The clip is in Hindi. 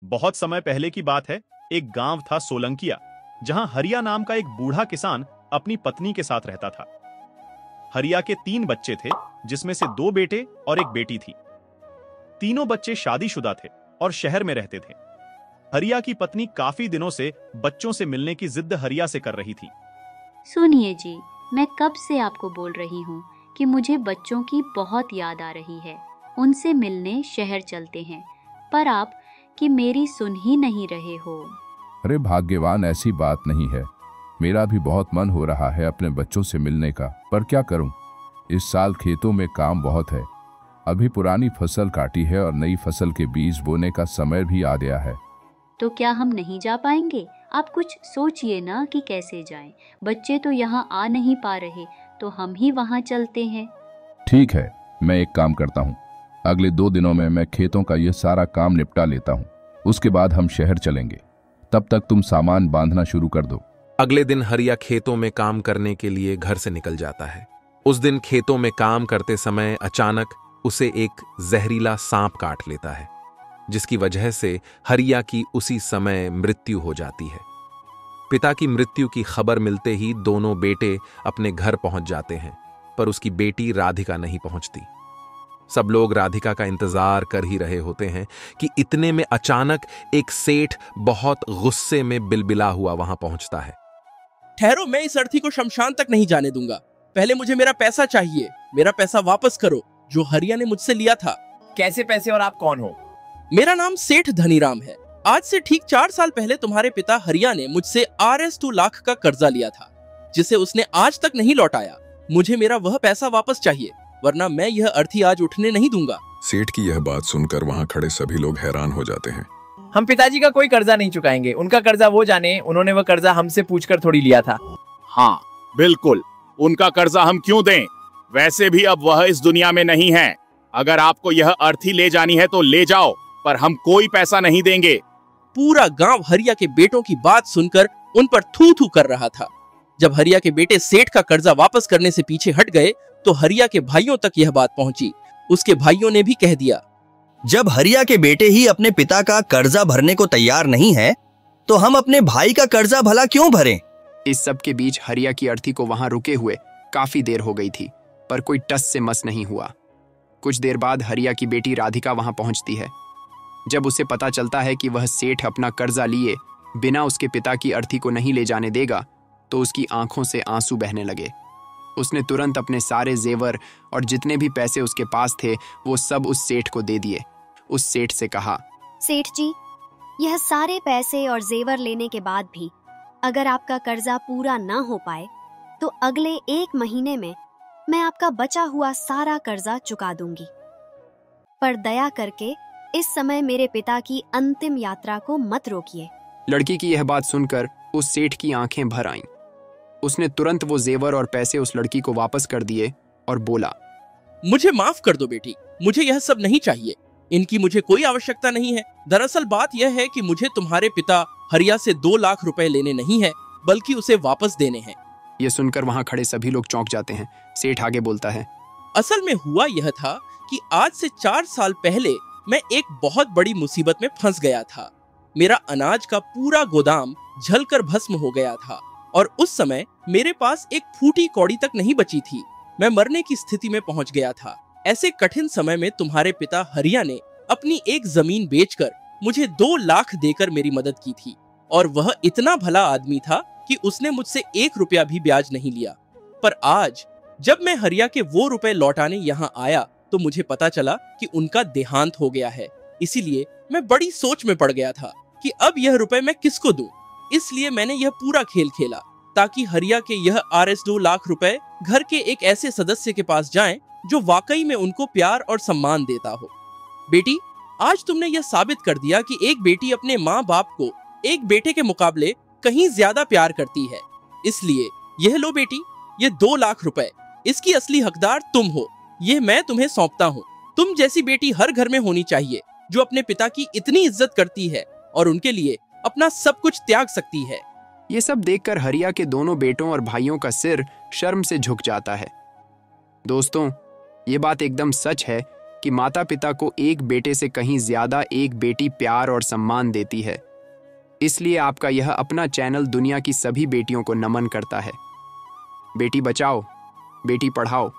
बहुत समय पहले की बात है। एक गांव था सोलंकिया, जहां हरिया नाम का एक बूढ़ा किसान अपनी पत्नी के साथ रहता था। हरिया के 3 बच्चे थे, जिसमें से 2 बेटे और एक बेटी थी। तीनों बच्चे शादीशुदा थे और शहर में रहते थे। हरिया की पत्नी काफी दिनों से बच्चों से मिलने की जिद हरिया से कर रही थी। सुनिए जी, मैं कब से आपको बोल रही हूँ कि मुझे बच्चों की बहुत याद आ रही है, उनसे मिलने शहर चलते हैं, पर आप कि मेरी सुन ही नहीं रहे हो। अरे भाग्यवान, ऐसी बात नहीं है। मेरा भी बहुत मन हो रहा है अपने बच्चों से मिलने का, पर क्या करूं? इस साल खेतों में काम बहुत है। अभी पुरानी फसल काटी है और नई फसल के बीज बोने का समय भी आ गया है। तो क्या हम नहीं जा पाएंगे? आप कुछ सोचिए ना कि कैसे जाएं। बच्चे तो यहाँ आ नहीं पा रहे, तो हम ही वहाँ चलते हैं। ठीक है, मैं एक काम करता हूँ। अगले 2 दिनों में मैं खेतों का यह सारा काम निपटा लेता हूँ। उसके बाद हम शहर चलेंगे। तब तक तुम सामान बांधना शुरू कर दो। अगले दिन हरिया खेतों में काम करने के लिए घर से निकल जाता है। उस दिन खेतों में काम करते समय अचानक उसे एक जहरीला सांप काट लेता है, जिसकी वजह से हरिया की उसी समय मृत्यु हो जाती है। पिता की मृत्यु की खबर मिलते ही दोनों बेटे अपने घर पहुंच जाते हैं, पर उसकी बेटी राधिका नहीं पहुंचती। सब लोग राधिका का इंतजार कर ही रहे होते हैं कि इतने में अचानक एक सेठ बहुत गुस्से में बिलबिला हुआ वहां पहुंचता है। ठहरो, मैं इस अर्थी को शमशान तक नहीं जाने दूंगा। पहले मुझे मेरा पैसा चाहिए। मेरा पैसा वापस करो जो हरिया ने मुझसे लिया था। कैसे पैसे और आप कौन हो? मेरा नाम सेठ धनीराम है। आज से ठीक 4 साल पहले तुम्हारे पिता हरिया ने मुझसे RS 2 लाख का कर्जा लिया था, जिसे उसने आज तक नहीं लौटाया। मुझे मेरा वह पैसा वापस चाहिए, वरना मैं यह अर्थी आज उठने नहीं दूंगा। सेठ की यह बात सुनकर वहाँ खड़े सभी लोग हैरान हो जाते हैं। हम पिताजी का कोई कर्जा नहीं चुकाएंगे। उनका कर्जा वो जाने, उन्होंने वह कर्जा हमसे पूछकर थोड़ी लिया था। हाँ बिल्कुल, उनका कर्जा हम क्यों दें? वैसे भी अब वह इस दुनिया में नहीं है। अगर आपको यह अर्थी ले जानी है तो ले जाओ, पर हम कोई पैसा नहीं देंगे। पूरा गांव हरिया के बेटों की बात सुनकर उन पर थू थू कर रहा था। जब हरिया के बेटे सेठ का कर्जा वापस करने से पीछे हट गए तो हरिया के भाइयों तक यह बात पहुंची। उसके भाइयों ने भी कह दिया, जब हरिया के बेटे ही अपने पिता का कर्जा भरने को तैयार नहीं है, तो हम अपने भाई का कर्जा भला क्यों भरें? इस सब के बीच हरिया की अर्थी को वहां रुके हुए काफी देर हो गई थी, पर कोई टस से मस नहीं हुआ। कुछ देर बाद हरिया की बेटी राधिका वहां पहुंचती है। जब उसे पता चलता है कि वह सेठ अपना कर्जा लिए बिना उसके पिता की अर्थी को नहीं ले जाने देगा, तो उसकी आंखों से आंसू बहने लगे। उसने तुरंत अपने सारे जेवर और जितने भी पैसे उसके पास थे वो सब उस सेठ को दे दिए। उस सेठ से कहा, सेठ जी, यह सारे पैसे और जेवर लेने के बाद भी अगर आपका कर्जा पूरा ना हो पाए तो अगले 1 महीने में मैं आपका बचा हुआ सारा कर्जा चुका दूंगी। पर दया करके इस समय मेरे पिता की अंतिम यात्रा को मत रोकिए। लड़की की यह बात सुनकर उस सेठ की आंखें भर आईं। उसने तुरंत वो जेवर और पैसे उस लड़की को वापस कर दिए और बोला, मुझे माफ कर दो बेटी, मुझे यह सब नहीं चाहिए। इनकी मुझे कोई आवश्यकता नहीं है। दरअसल बात यह है कि मुझे तुम्हारे पिता हरिया से 2 लाख रुपए लेने नहीं है, बल्कि उसे वापस देने हैं। यह सुनकर वहां खड़े सभी लोग चौंक जाते हैं। सेठ आगे बोलता है, असल में हुआ यह था कि आज से 4 साल पहले मैं एक बहुत बड़ी मुसीबत में फंस गया था। मेरा अनाज का पूरा गोदाम जलकर भस्म हो गया था और उस समय मेरे पास एक फूटी कौड़ी तक नहीं बची थी। मैं मरने की स्थिति में पहुंच गया था। ऐसे कठिन समय में तुम्हारे पिता हरिया ने अपनी एक जमीन बेचकर मुझे 2 लाख देकर मेरी मदद की थी, और वह इतना भला आदमी था कि उसने मुझसे 1 रुपया भी ब्याज नहीं लिया। पर आज जब मैं हरिया के वो रुपए लौटाने यहाँ आया तो मुझे पता चला कि उनका देहांत हो गया है। इसीलिए मैं बड़ी सोच में पड़ गया था कि अब यह रुपए मैं किसको दूं। इसलिए मैंने यह पूरा खेल खेला ताकि हरिया के यह RS 2 लाख रुपए घर के एक ऐसे सदस्य के पास जाएं जो वाकई में उनको प्यार और सम्मान देता हो। बेटी, आज तुमने यह साबित कर दिया कि एक बेटी अपने माँ बाप को एक बेटे के मुकाबले कहीं ज्यादा प्यार करती है। इसलिए यह लो बेटी, ये 2 लाख रुपए, इसकी असली हकदार तुम हो। ये मैं तुम्हें सौंपता हूँ। तुम जैसी बेटी हर घर में होनी चाहिए जो अपने पिता की इतनी इज्जत करती है और उनके लिए अपना सब कुछ त्याग सकती है। ये सब देखकर हरिया के दोनों बेटों और भाइयों का सिर शर्म से झुक जाता है। दोस्तों, ये बात एकदम सच है कि माता पिता को एक बेटे से कहीं ज्यादा एक बेटी प्यार और सम्मान देती है। इसलिए आपका यह अपना चैनल दुनिया की सभी बेटियों को नमन करता है। बेटी बचाओ, बेटी पढ़ाओ।